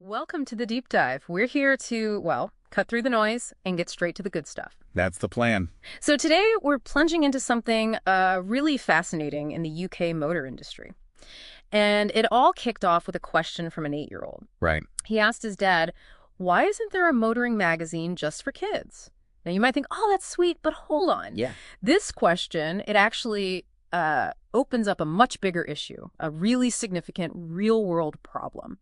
Welcome to the deep dive. We're here to, well, cut through the noise and get straight to the good stuff. That's the plan. So today we're plunging into something really fascinating in the UK motor industry. And it all kicked off with a question from an 8-year-old. Right. He asked his dad, why isn't there a motoring magazine just for kids? Now you might think, oh, that's sweet, but hold on. Yeah. This question, it actually opens up a much bigger issue, a really significant real-world problem.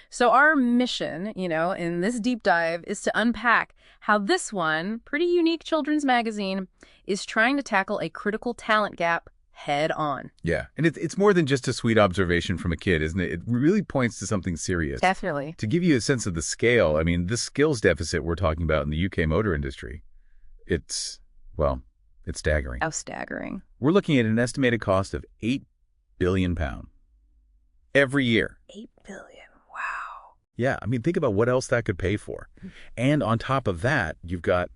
So our mission, in this deep dive is to unpack how this one, pretty unique children's magazine, is trying to tackle a critical talent gap head on. Yeah. And it's more than just a sweet observation from a kid, isn't it? It really points to something serious. Definitely. To give you a sense of the scale, I mean, this skills deficit we're talking about in the UK motor industry, it's staggering. How staggering. We're looking at an estimated cost of £8 billion every year. 8 billion. Wow. Yeah. I mean, think about what else that could pay for. And on top of that, you've got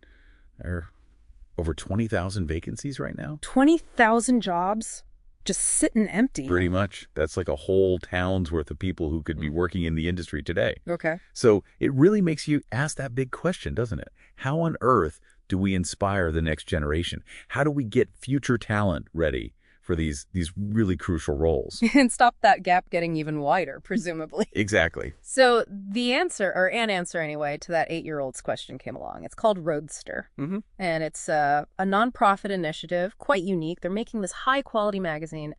over 20,000 vacancies right now. 20,000 jobs just sitting empty. Pretty much. That's like a whole town's worth of people who could be working in the industry today. Okay. So it really makes you ask that big question, doesn't it? How on earth do we inspire the next generation? How do we get future talent ready for these really crucial roles? And stop that gap getting even wider, presumably. Exactly. So the answer, or an answer anyway, to that 8-year-old's question came along. It's called Roadster. Mm-hmm. And it's a nonprofit initiative, quite unique. They're making this high-quality magazine.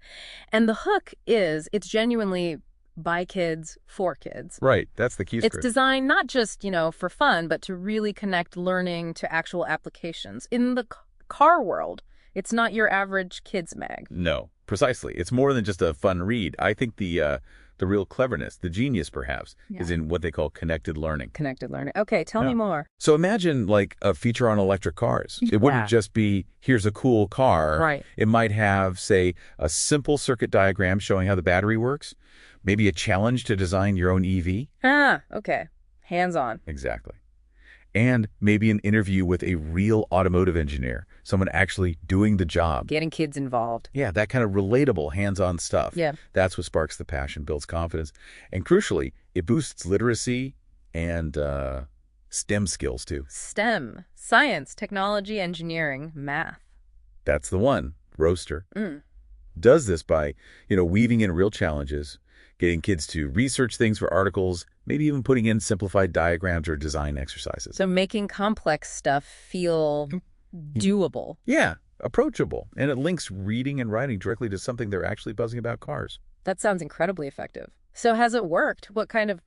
And the hook is it's genuinely by kids, for kids. Right. That's the key It's script. designed not just, for fun, but to really connect learning to actual applications. In the car world, it's not your average kids mag. No, precisely. It's more than just a fun read. I think the real cleverness, the genius perhaps, is in what they call connected learning. Connected learning. Okay, tell me more. So imagine like a feature on electric cars. It wouldn't just be, here's a cool car. Right. It might have, say, a simple circuit diagram showing how the battery works, maybe a challenge to design your own EV. Ah, okay. Hands-on. Exactly. And maybe an interview with a real automotive engineer, someone actually doing the job. Getting kids involved. Yeah, that kind of relatable, hands-on stuff. Yeah. That's what sparks the passion, builds confidence. And crucially, it boosts literacy and STEM skills, too. STEM. Science, technology, engineering, math. That's the one. Roadster. Does this by, weaving in real challenges, getting kids to research things for articles, maybe even putting in simplified diagrams or design exercises. So making complex stuff feel doable. Yeah, approachable. And it links reading and writing directly to something they're actually buzzing about cars. That sounds incredibly effective. So has it worked? What kind of,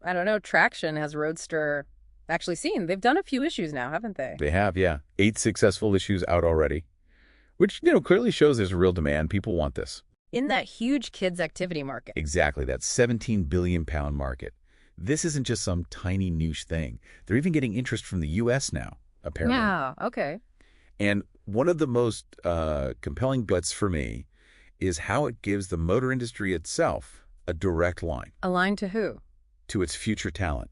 traction has Roadster actually seen? They've done a few issues now, haven't they? They have, yeah. 8 successful issues out already, which, clearly shows there's a real demand. People want this. In that huge kids' activity market. Exactly, that £17 billion market. This isn't just some tiny niche thing. They're even getting interest from the U.S. now, apparently. Yeah, okay. And one of the most compelling bets for me is how it gives the motor industry itself a direct line. A line to who? To its future talent.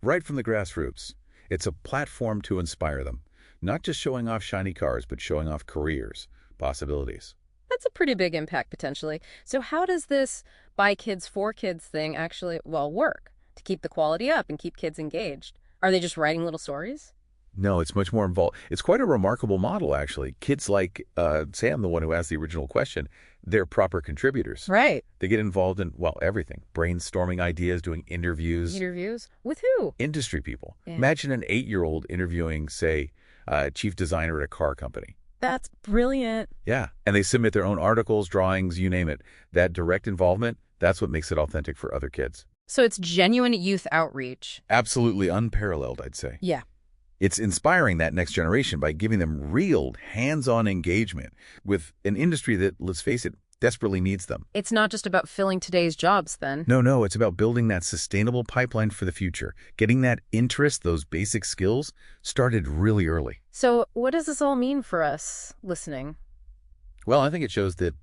Right from the grassroots. It's a platform to inspire them. Not just showing off shiny cars, but showing off careers, possibilities. That's a pretty big impact, potentially. So how does this by kids, for kids thing actually, work to keep the quality up and keep kids engaged? Are they just writing little stories? No, it's much more involved. It's quite a remarkable model, actually. Kids like Sam, the one who asked the original question, they're proper contributors. Right. They get involved in, everything. Brainstorming ideas, doing interviews. Interviews? With who? Industry people. Yeah. Imagine an 8-year-old interviewing, say, chief designer at a car company. That's brilliant. Yeah. And they submit their own articles, drawings, you name it. That direct involvement, that's what makes it authentic for other kids. So it's genuine youth outreach. Absolutely unparalleled, I'd say. Yeah. It's inspiring that next generation by giving them real hands-on engagement with an industry that, let's face it, desperately needs them. It's not just about filling today's jobs, then. No, it's about building that sustainable pipeline for the future, getting that interest, those basic skills, started really early. So what does this all mean for us listening? Well, I think it shows that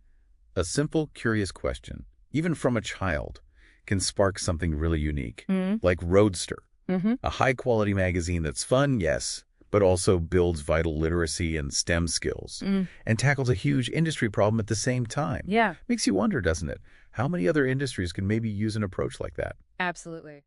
a simple, curious question, even from a child, can spark something really unique, like Roadster, a high-quality magazine that's fun, yes, but also builds vital literacy and STEM skills and tackles a huge industry problem at the same time. Yeah. Makes you wonder, doesn't it? How many other industries can maybe use an approach like that? Absolutely.